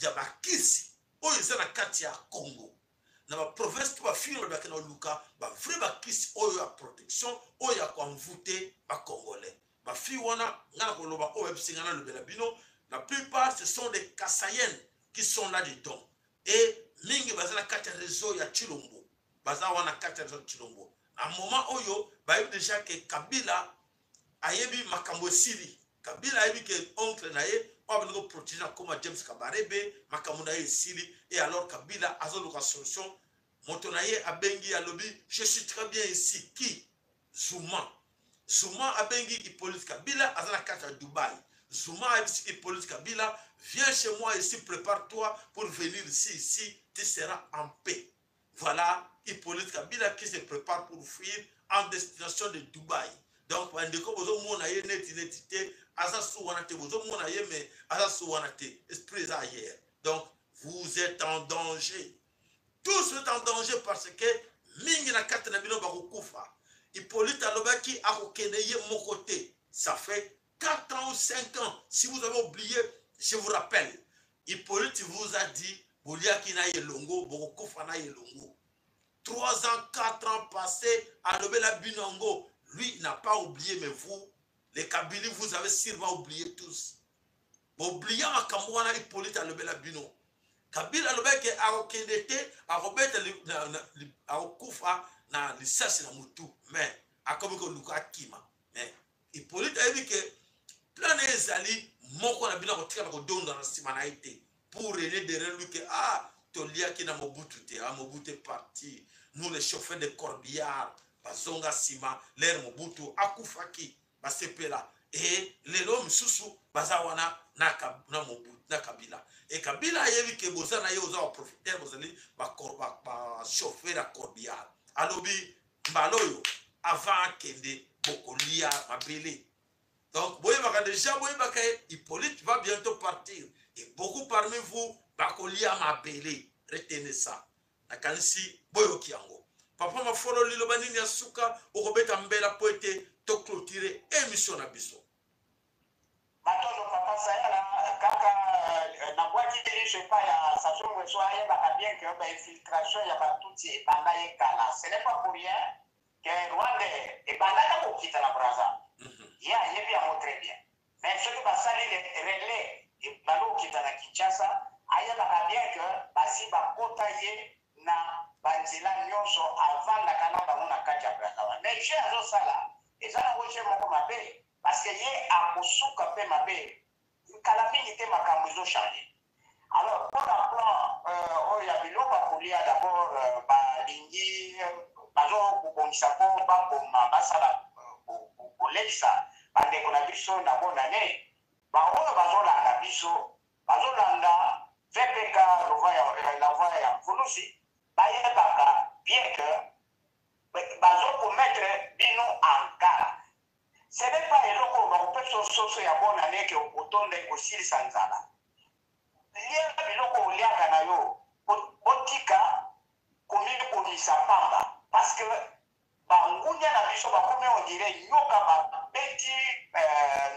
ya bakisi oyo eza na kati ya Congo na ba province to ba filo ba kana luka ba vrai bakisi oyo ya protection oyo ya konvoute ba congolais ba fi wana ngana ko loba oyo bisingana lobela bino la plupart ce sont des Kassayennes qui sont là dedans et mingi bazana kati ya réseau ya Chilombo baza wana kati ya réseau Chilombo à moment oyo ba yebi déjà que Kabila ayebi makambo siri Kabila ayebi que oncle na ye on va protéger comme James Kabarebe makambo na ye siri et alors Kabila azoluka solution motonaye abengi alobi je suis très bien ici qui Zuma abengi Hippolyte Kabila azana kati ya Dubaï Zuma abengi Hippolyte Kabila viens chez moi ici prépare-toi pour venir ici tu seras en paix. Voilà Hippolyte Kabila qui se prépare pour fuir en destination de Dubaï. Donc, pendant que vous avez netité, mais esprit ailleurs. Donc, vous êtes en danger. Tous êtes en danger parce que mingi na kata na bino bakukufa. Hippolyte Alobaki a rekeneye mon côté. Ça fait 4 ans ou 5 ans. Si vous avez oublié, je vous rappelle. Hippolyte vous a dit Boliaki na yelongo, bokukufa na yelongo. 3 ans, 4 ans passés, à Lobela Binongo, lui n'a pas oublié, mais vous, les Kabyles, vous avez sûrement oublié tous. Oubliez à Kamouana Hippolyte à Lobela Bino. Kabila à Lobela qui a okendete, à Robert à Okufa, na lisasi na mutu, mais à Komiko Luka Kima. Mais Hippolyte a dit que plein d'ezali, moko na bino kotika ko don dans la simanaïté pour aider derrière lui que Tolia qui na Mobutu te, Mobutu est parti. Nous les chauffeurs de corbillard, Bazonga Sima, l'air Mobutu, Akufaki, Basepela. Et les hommes sous Bazawana, na Mobutu, na Kabila. Et Kabila a vu que Bozana Yoza profiter, Bozali, chauffeur de corbillard. Alobi, Baloyo, avant Kende, Bokolia, Mabele. Donc, Boyebaka déjà, Boyebaka, Hippolyte va bientôt partir. Et beaucoup parmi vous, Bakolia Mabele. Retenez ça. Nakanisi boyoki yango. Papa ma follow liloba nini ya suka okobeta mbela po ete to clôturer émission na biso. Matondo papa sayala kaka na boîte de je pas ya station weso ya ba bien que ba infiltration ya ba tuti banda yekala. Ce n'est pas pour rien que Rwanda et banda ka kokita na Brazza. Ya yebi a très bien. Mais ce que ba sali les relais et balo kita na Kinshasa aya ba bien que basi ba kota ye na banzela nyonso avant la kana ba mona kati ya Brazza. Mais je azo sala ezana woche moko mabe parce que ye a kosuka pe mabe kala mingi te makambo ezo changer. Alors pour le plan oya biloko kolia d'abord ba lingi bazo kubongisa ko ba koma basala kolekisa bande kona biso na bonane ba oyo bazolanda biso bazolanda VPK la voie ya Mvulusi bayebaka bien que bazokomettre bino en garde. Ce n'est pas eloko bakopesa soso ya bonane ke okotonda ekosilisa nzala. Lia biloko oliaka na yo botika komikomisa pamba parce que bangunya na biso bakomi on dirait nyoka babeti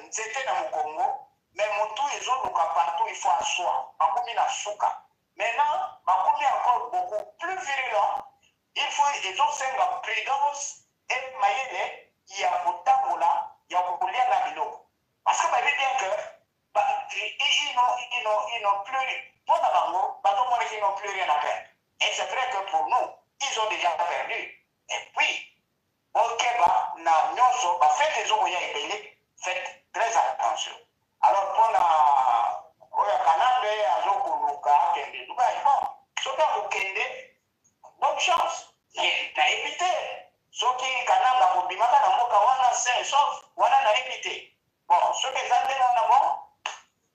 nzete na mokongo mais motu ezoluka partout il faut asseoir bakomi na suka. Maintenant bakomi encore beaucoup plus virulent, il faut ezosenga prudence et mayele ya kotambola ya kokolia na biloko parce que bayebi bien que ils n'ont plus pour la bango bazomona qu'ils n'ont plus rien à perdre et c'est vrai que pour nous ils ont déjà perdu. Et puis okeba na nyonso bafete ezokoya ebele, faites très attention. Alors pour la oya kanambe azokoluka kende Dubaï bon soki akokende bonne chance na éviter soki kanamba kobimaka na mboka wana sain et sauf wana na éviter bon soki eza nde wana bon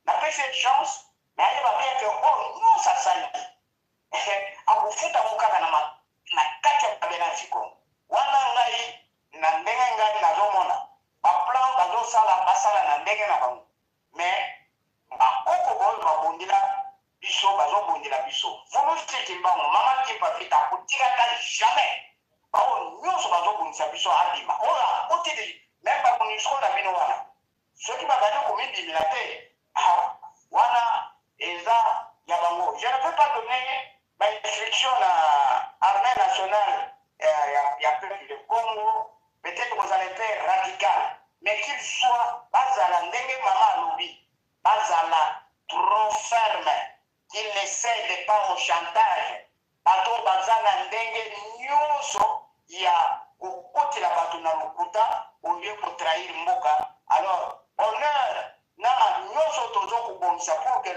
napesi chance mais ayeba bien que oyo nyonso asali akofuta mokaka na kati ya kabela sikoyo wana ngai na ndenge ngai nazomona baplan basala na ndenge na bango mais bakoko oyo babundila biso bazobundila biso volositeki mbango mama tipa vita akotikaka jamais bao nyonso bazobundisa biso abima oyo akotili meme bakonisiko na bino wana soki babandi komibimila te wana eza ya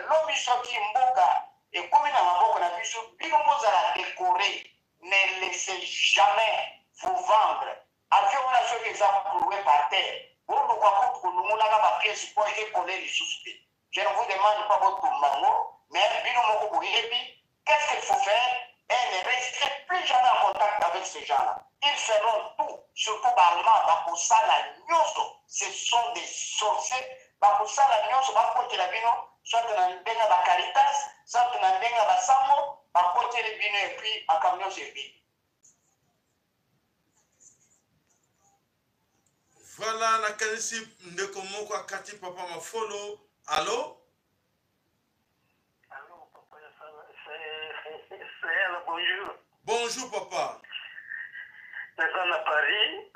lobi soki mboka ekomi na maboko na biso bino bozala décoré, ne laissez jamais vous vendre. Avion wana soki eza cloué par terre boluka kutu kolungulaka bapiese mpo ekekole lisusu te. Je ne vous demande pas botumba ngo, mais bino moko boyebi qu'est-ce qu'il faut faire et ne restez plus jamais en contact avec ces gens-là. Ils feront tout, surtout Balma, Bakosala, Nyoso. Ce sont des sorciers. Bakosala, Nyoso, Bakotela Bino, soit dans le Benga Bakaritas, soit dans le Benga Basango, Bakotela Bino et puis Akamio Zebi. Voilà, la kanisi ndeko moko akati papa mafolo. Allô? Allô, papa, c'est elle, bonjour. Bonjour, papa. C'est à Paris.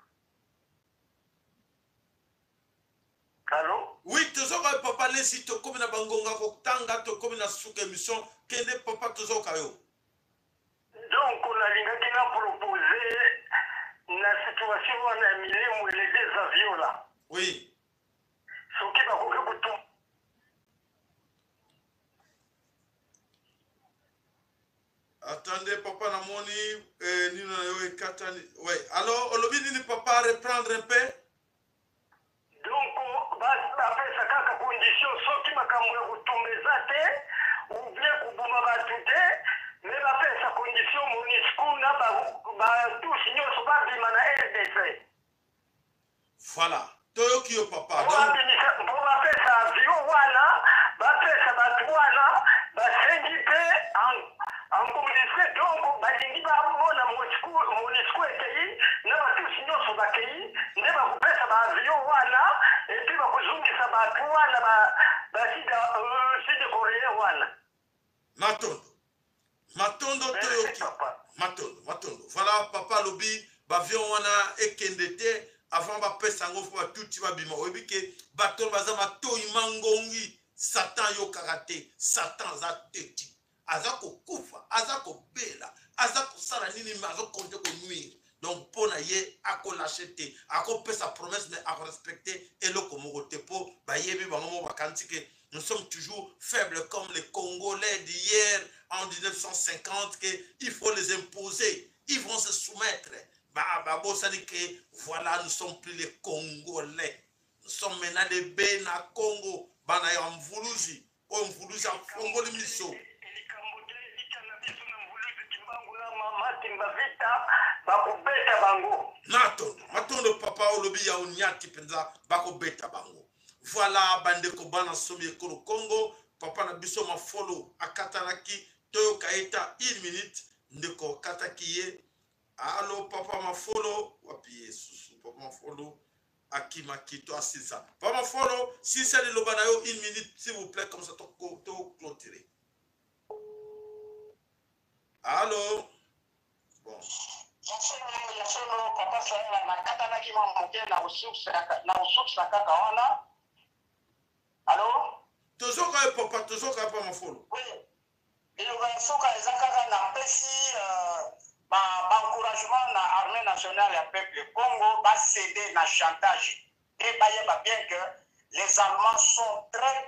Allô? Oui, tozoka papa lesi to komi na bangonga ko tanga to komi na suka émission kende papa tozoka yo. Donc, on a l'ingaki na proposer la situation on a mis les deux avions là. Oui. Ce qui va couper tout. Attendez, papa Namoni, Nino Yoe Katani. Oui. Alors, Olobi Nini papa reprendre un peu. Donc, après ça, quelques conditions, ceux qui m'a kamwe kutumbe zate, ou bien kubuma batute, mais après sa condition, MONUSCO na ba tout signor so ba bima na RDC. Voilà. Toyoki yo papa. Pour après ça avion wana, ba pesa batu wana, ba sengipe en communauté donc ba dingi ba mona MONUSCO ekei na ba tout signor so ba kei, ne ba kupesa ba avion wana et puis ba kuzungisa batu wana ba sida coréen wana. Matondo toyoki. Matondo. Voilà papa lobi bavion wana ekendete avant ba pesa ngo fo tuti ba bima obike baton bazama to imangongi Satan yo karate Satan za teti azako kufa azako bela azako sala nini mazo konte ko nuire donc pona ye ako lâcheté ako pesa promesse mais ako respecter et le komogote po ba yebi bango bakantike. Nous sommes toujours faibles comme les Congolais d'hier en 1950 qu'il faut les imposer. Ils vont se soumettre. Ça dit que voilà, nous ne sommes plus les Congolais. Nous sommes maintenant des Béna Congo. Bana ya mvuluzi. O mvuluzi en Congo l'émission. Matondo papa olobi ya unyati penza bako beta bango. Voilà, bande ko bana somi ekolo Congo, papa na biso ma follow akatanaki toyo kaeta 1 minute ndeko katakiye. Allo papa ma follow wapi susu papa ma follow akima kito asisa. Papa ma follow si c'est le lobana yo 1 minute s'il vous plaît comme ça to clôturer. Allo. Bon. Yasono papa sana na katanaki mamoke na usuksa kaka wana. Allô? Toujours pas mon follow. Oui. Il y a soka ezakaka na pesi encouragement na armée nationale et peuple Congo va céder na chantage. Et bah bien que les Allemands sont très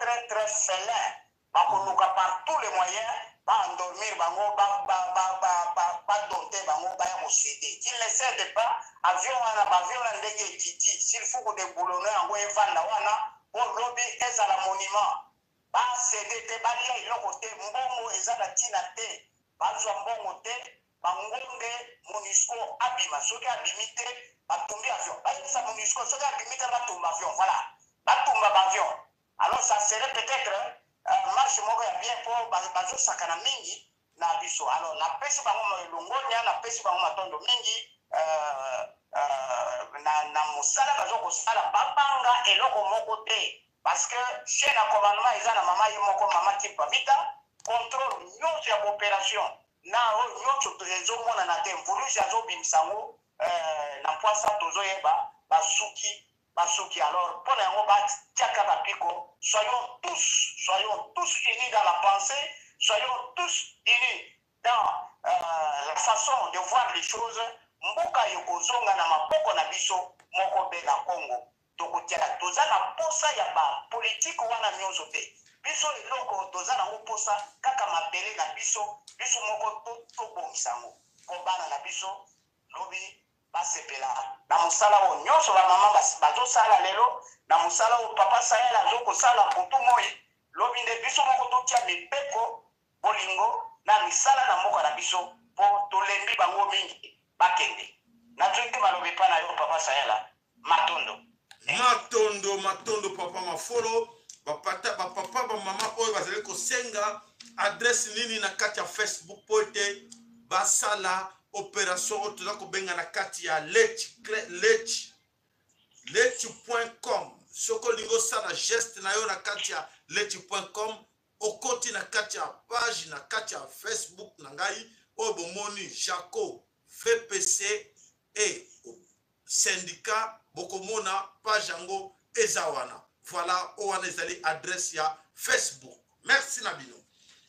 félins. Bakoluka par tous les moyens va endormir bango ba dompter bango ba ya céder. S'ils ne cèdent pas avion wana ndenge titi s'il faut que des boulonnais en evanda wana pour lobby est à la monument. Ba céder te ba lia iloko te mbongo ezala tina te. Ba zwa mbongo te bangonge MONUSCO abima soki abimite batumbi avion. Ba yisa MONUSCO soki abimite batumba avion. Voilà. Batumba avion. Alors ça serait peut-être marche moko ya bien pour bazo sakana mingi na biso. Alors na pesi bango longonya na pesi bango matondo mingi na musala bazo ko sala babanga eloko moko te parce que chez na commandement ezana mama yimoko mama tipa vita contrôle nyonso ya opération na nyonso tozo mona na te mvuluzi azo bimisango na poisa tozo yeba basuki alors pour yango ba tiaka bapiko soyons tous unis dans la pensée, soyons tous unis dans la façon de voir les choses. Mboka yokozonga na maboko na biso moko be na Congo. Tokotiala toza na posa ya ba politique wana nyonso te. biso eloko toza nango mposa kaka mabele na biso moko tobongisa yango mpo bana na biso lobi basepela na mosala oyo nyonso bamama bazosala lelo na mosala oyo papa Sayala azokosala butu moi lobi nde biso moko totia mibeko bolingo na misala na mboka na biso mpo tolembi bango mingi bakende nazoki malobi mpa na yo papa Sayala matondo papa mafolo bapapa bamama oyo bazali kosenga adresse nini na kati ya Facebook po ete basala opération oyo toza kobenga na kati ya lech.com soki olingi osala geste na yo na kati ya lech.com okoti na kati ya page na kati ya Facebook na ngai oyo bomoni Jaco VPC et syndicat bokomona page yango eza wana voilà oyo wana ezali adresse ya Facebook. Merci na bino.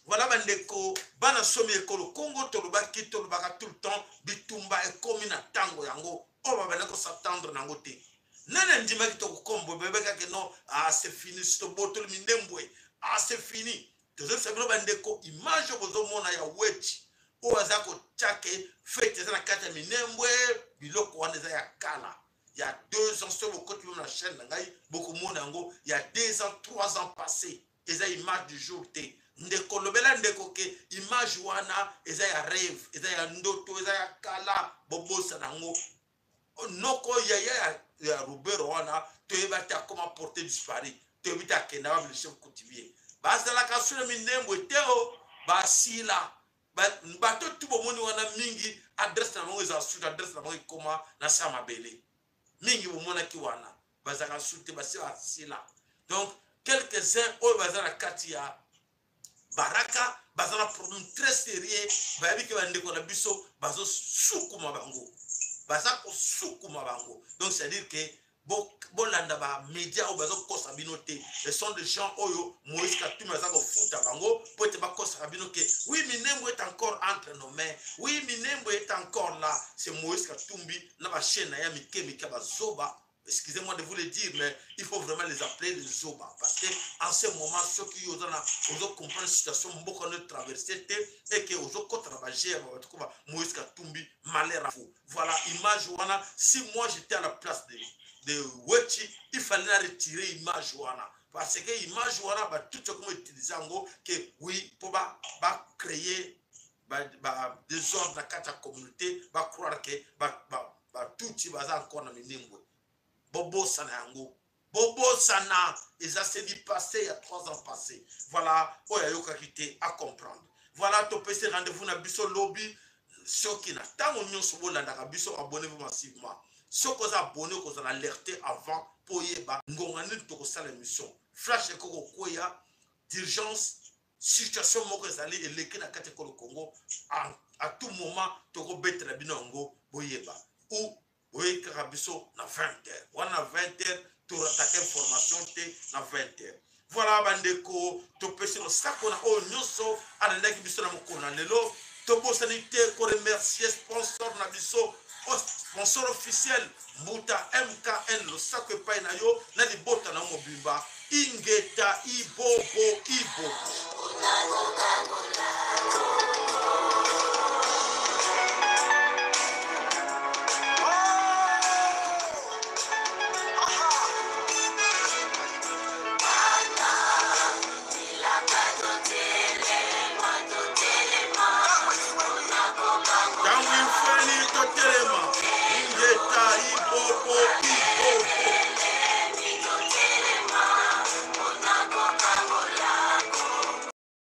Voilà bandeko bana somi ekolo Congo tolobaki tolobaka tout le temps bitumba ekomi na tango yango oyo babanda kosatendre nango te nene ndimaki tokokombo bebekake non c'est fini sitobotoli mindembwe c'est fini tozosabino bandeko image bozomona ya weti oyo aza kotiake fete eza na kati ya minembwe biloko wana eza ya kala il y a 2 ans sur beaucoup de la chaîne beaucoup de monde il y a 2 ans 3 ans passés eza image du jour te ndeko lobela ndeko ke image wana eza ya rêve eza ya ndoto eza ya kala bobosa nango noko ya Robert wana toyeba ta comment porter disparu toyeba kenda ba chef coutumier bazala ka sura minembo teo basila bato tubo moni wana mingi adresse na ngo eza sura adresse na ngo ikoma na sama bele mingi bomona ki wana bazaka sute basi asila donc quelques-uns oyo bazana kati ya baraka bazana problème très sérieux bayebi ke bandeko na biso bazo sukuma bango bazako sukuma bango donc c'est à dire que bolanda ba média oyo bazo kosa bino te ce sont des gens oyo Moïse Katumbi bazako futa bango po ete bakosa bino ke oui Minembwe est encore entre nos mains oui Minembwe est encore là c'est Moïse Katumbi na ba chaîne ya mikemika bazoba. Excusez-moi de vous le dire, mais il faut vraiment les appeler les Zoba. Parce qu'en ce moment, ceux qui ont compris la situation, beaucoup de traversée et que aux autres travailler, Moïse Katumbi, malheur à vous. Voilà, image wana. Si moi j'étais à la place de Wechi, il fallait retirer image wana. Parce que image wana, tout ce qu'on utilise en gros, que oui, pour créer des ordres dans la communauté, croire que tout ce qui va encore dans les Minembwe. Bobo sana yango bobo sana eza c'est du passé il y a 3 ans passé voilà oya yoka kité à comprendre voilà to pese rendez-vous na biso lobby soki na tango nyonso bolanda ka biso abonnez-vous massivement soko za abonné ko za alerter avant pour yeba ngonga ni to ko sala émission flash ko koya d'urgence situation moko ezali eleki na kati ko Congo à tout moment to ko betra binongo boyeba ou oui, Karabiso, na 20h. On a 20h, tu attaques information na 20h. Voilà, bandeko, tu peux se le sac on a au nyoso, à la nègre biso na mokona lelo, tu peux sanité pour remercier sponsor na biso, sponsor officiel, Mbuta MKN, le sac pa na yo, na di bota na mobimba, ingeta ibobo. Ingeta ibobo.